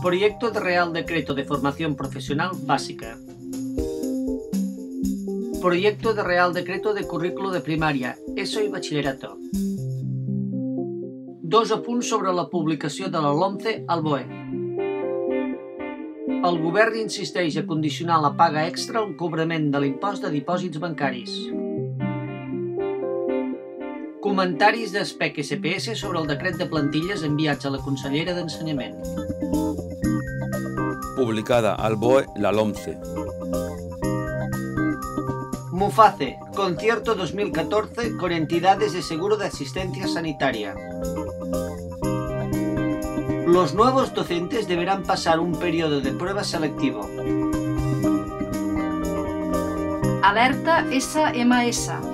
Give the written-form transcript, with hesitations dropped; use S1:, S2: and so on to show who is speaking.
S1: Proyecto de Real Decreto de Formación Profesional Básica. Proyecto de Real Decreto de Currículo de Primària, ESO i Batxillerato. Dos apunts sobre la publicació de la LOMCE al BOE. El govern insisteix a condicionar la paga extra al cobrament de l'impost de dipòsits bancaris. Comentaris d'ESPEC SPS sobre el decret de plantilles enviats a la consellera d'Ensenyament.
S2: Publicada al BOE la LOMCE.
S1: MUFACE, Concierto 2014 con entidades de seguro de asistencia sanitaria. Los nuevos docentes deberán pasar un periodo de prueba selectivo.
S3: Alerta SMS.